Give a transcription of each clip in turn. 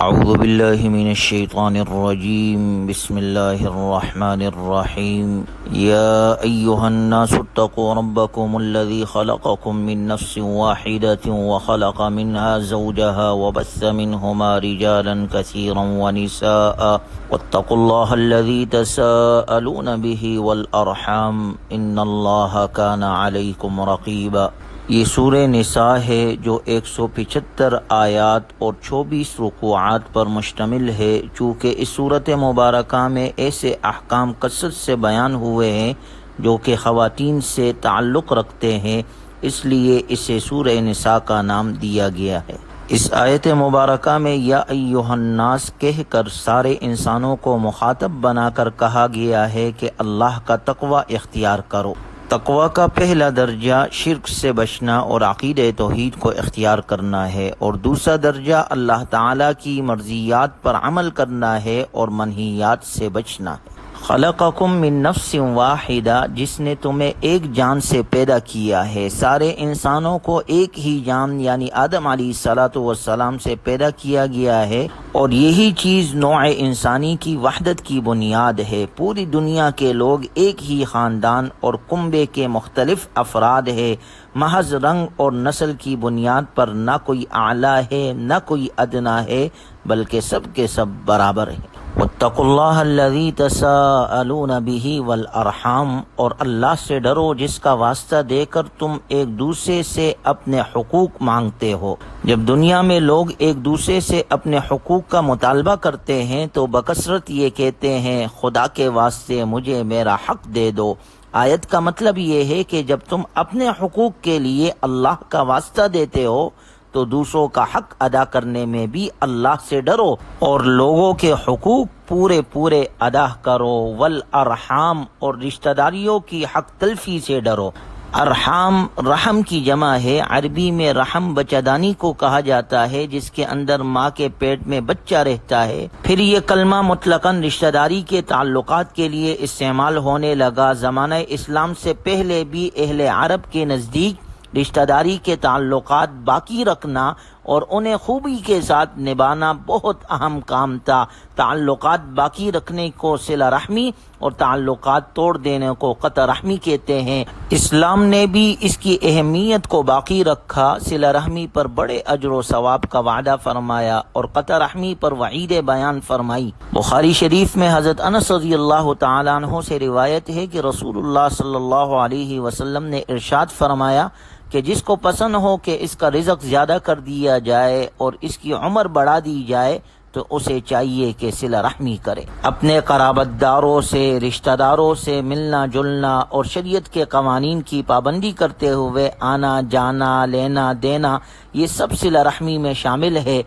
اعوذ باللہ من الشیطان الرجیم بسم اللہ الرحمن الرحیم یا ایہا الناس اتقوا ربکم الذی خلقکم من نفس واحدة وخلق منها زوجها وبث منهما رجالا كثيرا ونساء واتقوا الله الذي تساءلون به والارحام ان اللہ کان علیکم رقیبا۔ یہ سورہ نساء ہے جو 175 آیات اور 24 رکوعات پر مشتمل ہے۔ چونکہ اس صورت مبارکہ میں ایسے احکام کثرت سے بیان ہوئے ہیں جو کہ خواتین سے تعلق رکھتے ہیں، اس لیے اسے سورہ نساء کا نام دیا گیا ہے۔ اس آیت مبارکہ میں یا ایہا الناس کہہ کر سارے انسانوں کو مخاطب بنا کر کہا گیا ہے کہ اللہ کا تقوی اختیار کرو۔ تقوی کا پہلا درجہ شرک سے بچنا اور عقیدہ توحید کو اختیار کرنا ہے، اور دوسرا درجہ اللہ تعالیٰ کی مرضیات پر عمل کرنا ہے اور منہیات سے بچنا ہے۔ خلقکم من نفس واحدہ، جس نے تمہیں ایک جان سے پیدا کیا ہے۔ سارے انسانوں کو ایک ہی جان یعنی آدم علیہ السلام سے پیدا کیا گیا ہے، اور یہی چیز نوع انسانی کی وحدت کی بنیاد ہے۔ پوری دنیا کے لوگ ایک ہی خاندان اور کنبے کے مختلف افراد ہے۔ محض رنگ اور نسل کی بنیاد پر نہ کوئی اعلیٰ ہے نہ کوئی ادنا ہے، بلکہ سب کے سب برابر ہیں۔ واتقوا اللہ الذی تساءلون بہ والارحام، اور اللہ سے ڈرو جس کا واسطہ دے کر تم ایک دوسرے سے اپنے حقوق مانگتے ہو۔ جب دنیا میں لوگ ایک دوسرے سے اپنے حقوق کا مطالبہ کرتے ہیں تو بکثرت یہ کہتے ہیں خدا کے واسطے مجھے میرا حق دے دو۔ آیت کا مطلب یہ ہے کہ جب تم اپنے حقوق کے لیے اللہ کا واسطہ دیتے ہو تو دوسروں کا حق ادا کرنے میں بھی اللہ سے ڈرو اور لوگوں کے حقوق پورے ادا کرو۔ والارحام، اور رشتہ داریوں کی حق تلفی سے ڈرو۔ ارحام رحم کی جمع ہے۔ عربی میں رحم بچہ دانی کو کہا جاتا ہے جس کے اندر ماں کے پیٹ میں بچہ رہتا ہے۔ پھر یہ کلمہ مطلقاً رشتہ داری کے تعلقات کے لیے استعمال ہونے لگا۔ زمانہ اسلام سے پہلے بھی اہل عرب کے نزدیک رشتہ داری کے تعلقات باقی رکھنا اور انہیں خوبی کے ساتھ نبھانا بہت اہم کام تھا۔ تعلقات باقی رکھنے کو صلہ رحمی اور تعلقات توڑ دینے کو قطع رحمی کہتے ہیں۔ اسلام نے بھی اس کی اہمیت کو باقی رکھا، صلہ رحمی پر بڑے اجر و ثواب کا وعدہ فرمایا اور قطع رحمی پر وعید بیان فرمائی۔ بخاری شریف میں حضرت انس رضی اللہ تعالیٰ عنہ سے روایت ہے کہ رسول اللہ صلی اللہ علیہ وسلم نے ارشاد فرمایا کہ جس کو پسند ہو کہ اس کا رزق زیادہ کر دیا جائے اور اس کی عمر بڑھا دی جائے تو اسے چاہیے کہ صلہ رحمی کرے۔ اپنے قرابت داروں سے، رشتہ داروں سے ملنا جلنا اور شریعت کے قوانین کی پابندی کرتے ہوئے آنا جانا، لینا دینا، یہ سب صلہ رحمی میں شامل ہے۔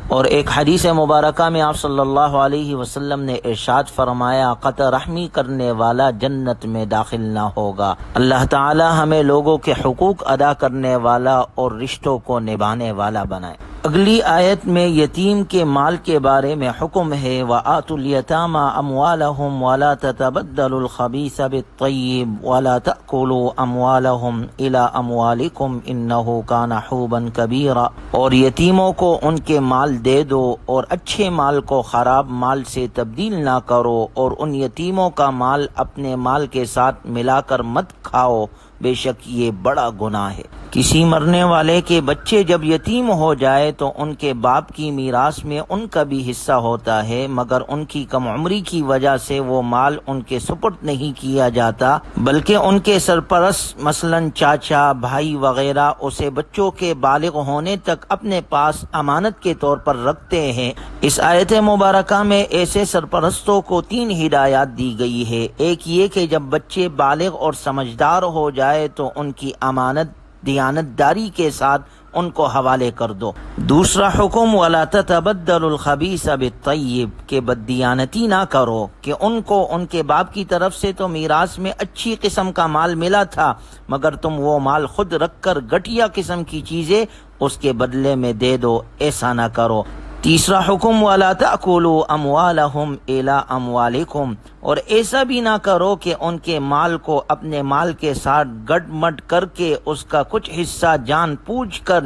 اور ایک حدیث مبارکہ میں آپ صلی اللہ علیہ وسلم نے ارشاد فرمایا قطع رحمی کرنے والا جنت میں داخل نہ ہوگا۔ اللہ تعالی ہمیں لوگوں کے حقوق ادا کرنے والا اور رشتوں کو نبھانے والا بنائے۔ اگلی آیت میں یتیم کے مال کے بارے میں حکم ہے وَآتُوا الْيَتَامَى أَمْوَالَهُمْ وَلَا تَتَبَدَّلُوا الْخَبِيثَ بِالطَّيِّبِ وَلَا تَأْكُلُوا أَمْوَالَهُمْ إِلَىٰ أَمْوَالِكُمْ إِنَّهُ كَانَ حُوبًا كَبِيرًا، اور یتیموں کو ان کے مال دے دو اور اچھے مال کو خراب مال سے تبدیل نہ کرو، اور ان یتیموں کا مال اپنے مال کے ساتھ ملا کر مت کھاؤ، بے شک یہ بڑا گناہ ہے۔ کسی مرنے والے کے بچے جب یتیم ہو جائے تو ان کے باپ کی میراث میں ان کا بھی حصہ ہوتا ہے، مگر ان کی کم عمری کی وجہ سے وہ مال ان کے سپرد نہیں کیا جاتا، بلکہ ان کے سرپرست مثلاً چاچا، بھائی وغیرہ اسے بچوں کے بالغ ہونے تک اپنے پاس امانت کے طور پر رکھتے ہیں۔ اس آیت مبارکہ میں ایسے سرپرستوں کو 3 ہدایات دی گئی ہے۔ ایک یہ کہ جب بچے بالغ اور سمجھدار ہو جائے تو ان کی امانت دیانتداری کے ساتھ ان کو حوالے کر دو۔ دوسرا حکم وَلَا تَتَبَدَّلُوا الْخَبِيثَ بِالطَّيِّبِ، کہ بددیانتی نہ کرو، کہ ان کو ان کے باپ کی طرف سے تو میراث میں اچھی قسم کا مال ملا تھا، مگر تم وہ مال خود رکھ کر گھٹیا قسم کی چیزیں اس کے بدلے میں دے دو، ایسا نہ کرو۔ تیسرا حکم وَلَا تَأْكُلُوا أَمْوَالَهُمْ إِلَىٰ أَمْوَالِكُمْ، اور ایسا بھی نہ کرو کہ ان کے مال کو اپنے مال کے ساتھ گڈ مڈ کر کے اس کا کچھ حصہ جان پوجھ کر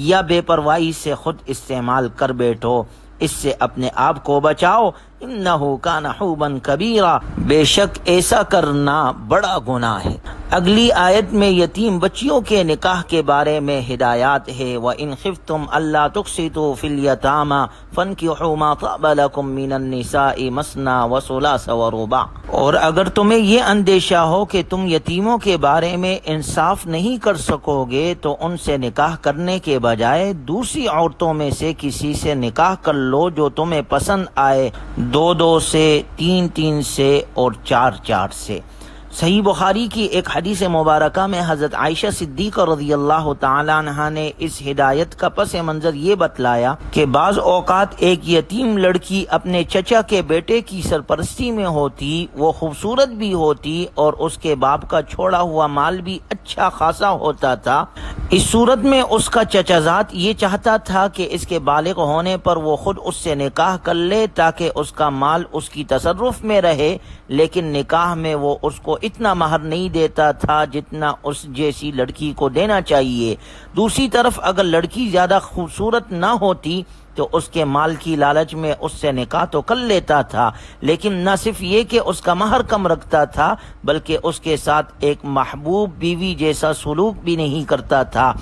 یا بے پرواہی سے خود استعمال کر بیٹھو۔ اس سے اپنے آپ کو بچاؤ، انہو کان حوبا کبیرا، بے شک ایسا کرنا بڑا گناہ ہے۔ اگلی آیت میں یتیم بچیوں کے نکاح کے بارے میں ہدایات ہے، وَإِنْ خِفْتُمْ أَلَّا تُقْسِطُوا فِي الْيَتَامَى فَانكِحُوا مَا طَابَ لَكُم مِّنَ النِّسَاءِ مَثْنَىٰ وَثُلَاثَ وَرُبَاع۔ اور اگر تمہیں یہ اندیشہ ہو کہ تم یتیموں کے بارے میں انصاف نہیں کر سکو گے تو ان سے نکاح کرنے کے بجائے دوسری عورتوں میں سے کسی سے نکاح کر لو جو تمہیں پسند آئے، 2 سے، 3 سے اور 4 سے۔ صحیح بخاری کی ایک حدیث مبارکہ میں حضرت عائشہ صدیقہ رضی اللہ تعالی عنہا نے اس ہدایت کا پس منظر یہ بتلایا کہ بعض اوقات ایک یتیم لڑکی اپنے چچا کے بیٹے کی سرپرستی میں ہوتی، وہ خوبصورت بھی ہوتی اور اس کے باپ کا چھوڑا ہوا مال بھی اچھا خاصا ہوتا تھا۔ اس صورت میں اس کا چچا زاد یہ چاہتا تھا کہ اس کے بالغ ہونے پر وہ خود اس سے نکاح کر لے تاکہ اس کا مال اس کی تصرف میں رہے، لیکن نکاح میں وہ اس کو اتنا مہر نہیں دیتا تھا جتنا اس جیسی لڑکی کو دینا چاہیے۔ دوسری طرف اگر لڑکی زیادہ خوبصورت نہ ہوتی تو اس کے مال کی لالچ میں اس سے نکاح تو کر لیتا تھا، لیکن نہ صرف یہ کہ اس کا مہر کم رکھتا تھا بلکہ اس کے ساتھ ایک محبوب بیوی جیسا سلوک بھی نہیں کرتا تھا۔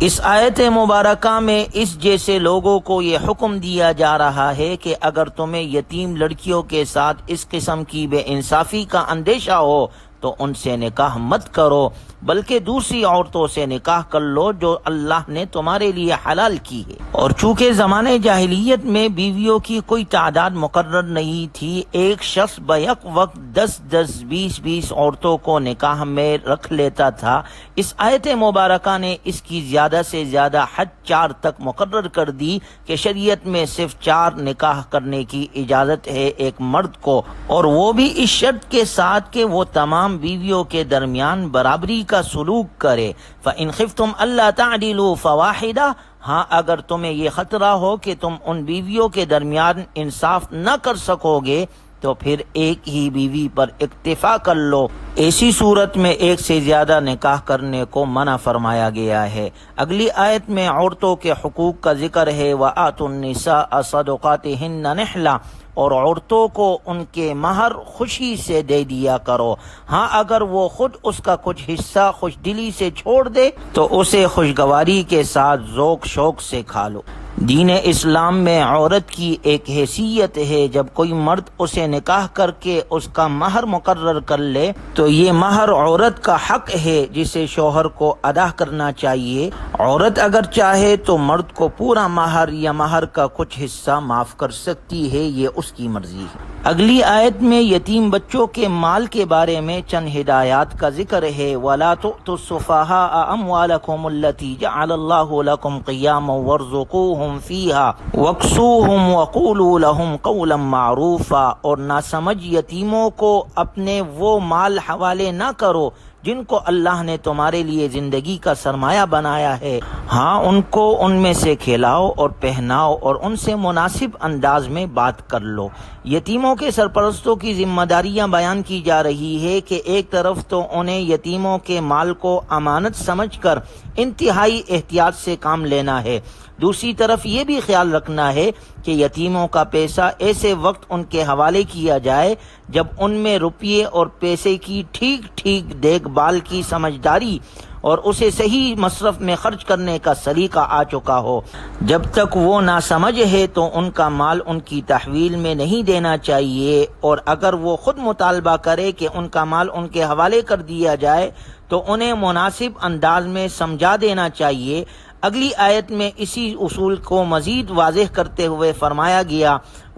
اس آیت مبارکہ میں اس جیسے لوگوں کو یہ حکم دیا جا رہا ہے کہ اگر تمہیں یتیم لڑکیوں کے ساتھ اس قسم کی بے انصافی کا اندیشہ ہو تو ان سے نکاح مت کرو، بلکہ دوسری عورتوں سے نکاح کر لو جو اللہ نے تمہارے لیے حلال کی ہے۔ اور چونکہ زمانے جاہلیت میں بیویوں کی کوئی تعداد مقرر نہیں تھی، ایک شخص بیک وقت 10 20 عورتوں کو نکاح میں رکھ لیتا تھا۔ اس آیت مبارکہ نے اس کی زیادہ سے زیادہ حد 4 تک مقرر کر دی کہ شریعت میں صرف 4 نکاح کرنے کی اجازت ہے ایک مرد کو، اور وہ بھی اس شرط کے ساتھ کہ وہ تمام بیویوں کے درمیان برابری کا سلوک کرے۔ فَإِنْ خِفْتُمْ أَلَّا تَعْدِلُوا فَوَاحِدَةً، ہاں اگر تمہیں یہ خطرہ ہو کہ تم ان بیویوں کے درمیان انصاف نہ کر سکو گے تو پھر ایک ہی بیوی پر اکتفا کر لو۔ ایسی صورت میں ایک سے زیادہ نکاح کرنے کو منع فرمایا گیا ہے۔ اگلی آیت میں عورتوں کے حقوق کا ذکر ہے، وَآتُوا النِّسَاءَ صَدُقَاتِهِنَّ نِحْلَةً، اور عورتوں کو ان کے مہر خوشی سے دے دیا کرو۔ ہاں اگر وہ خود اس کا کچھ حصہ خوش دلی سے چھوڑ دے تو اسے خوشگواری کے ساتھ ذوق شوق سے کھا لو۔ دین اسلام میں عورت کی ایک حیثیت ہے، جب کوئی مرد اسے نکاح کر کے اس کا مہر مقرر کر لے تو یہ مہر عورت کا حق ہے جسے شوہر کو ادا کرنا چاہیے۔ عورت اگر چاہے تو مرد کو پورا مہر یا مہر کا کچھ حصہ معاف کر سکتی ہے، یہ اس کی مرضی ہے۔ اگلی آیت میں یتیم بچوں کے مال کے بارے میں چند ہدایات کا ذکر ہے، وَلَا تُؤْتُوا السُّفَهَاءَ أَمْوَالَكُمُ الَّتِي جَعَلَ اللَّهُ لَكُمْ قِيَامًا وَارْزُقُوهُمْ فِيهَا وَاكْسُوهُمْ وَقُولُوا لَهُمْ قَوْلًا مَّعْرُوفًا، اور ناسمجھ یتیموں کو اپنے وہ مال حوالے نہ کرو جن کو اللہ نے تمہارے لیے زندگی کا سرمایہ بنایا ہے، ہاں ان کو ان میں سے کھلاؤ اور پہناؤ اور ان سے مناسب انداز میں بات کر لو۔ یتیموں کے سرپرستوں کی ذمہ داریاں بیان کی جا رہی ہے کہ ایک طرف تو انہیں یتیموں کے مال کو امانت سمجھ کر انتہائی احتیاط سے کام لینا ہے، دوسری طرف یہ بھی خیال رکھنا ہے کہ یتیموں کا پیسہ ایسے وقت ان کے حوالے کیا جائے جب ان میں روپیے اور پیسے کی ٹھیک دیکھ بھال کی سمجھداری اور اسے صحیح مصرف میں خرچ کرنے کا سلیقہ آ چکا ہو۔ جب تک وہ ناسمجھ ہے تو ان کا مال ان کی تحویل میں نہیں دینا چاہیے، اور اگر وہ خود مطالبہ کرے کہ ان کا مال ان کے حوالے کر دیا جائے تو انہیں مناسب انداز میں سمجھا دینا چاہیے۔ اگلی آیت میں اسی اصول کو مزید واضح کرتے ہوئے فرمایا گیا،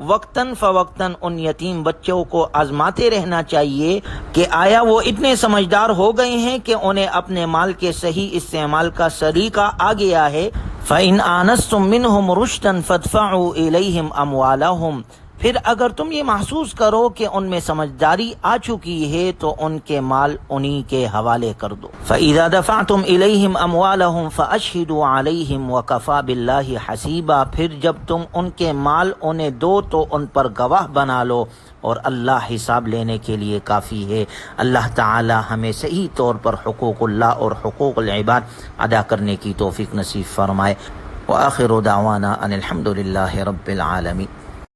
وقتاً فوقتاً ان یتیم بچوں کو آزماتے رہنا چاہیے کہ آیا وہ اتنے سمجھدار ہو گئے ہیں کہ انہیں اپنے مال کے صحیح استعمال کا سلیقہ آ گیا ہے۔ فَإِنْ آنَسْتُم مِّنْهُمْ رُشْدًا فَادْفَعُوا إِلَيْهِمْ أَمْوَالَهُمْ، پھر اگر تم یہ محسوس کرو کہ ان میں سمجھداری آ چکی ہے تو ان کے مال انہی کے حوالے کر دو۔ فَإِذَا دَفَعْتُمْ إِلَيْهِمْ أَمْوَالَهُمْ فَأَشْهِدُوا عَلَيْهِمْ وَكَفَى بِاللَّهِ حَسِيبًا، پھر جب تم ان کے مال انہیں دو تو ان پر گواہ بنا لو اور اللہ حساب لینے کے لیے کافی ہے۔ اللہ تعالی ہمیں صحیح طور پر حقوق اللہ اور حقوق العباد ادا کرنے کی توفیق نصیب فرمائے۔ وآخر دعوانا ان الحمد للہ رب العالمین.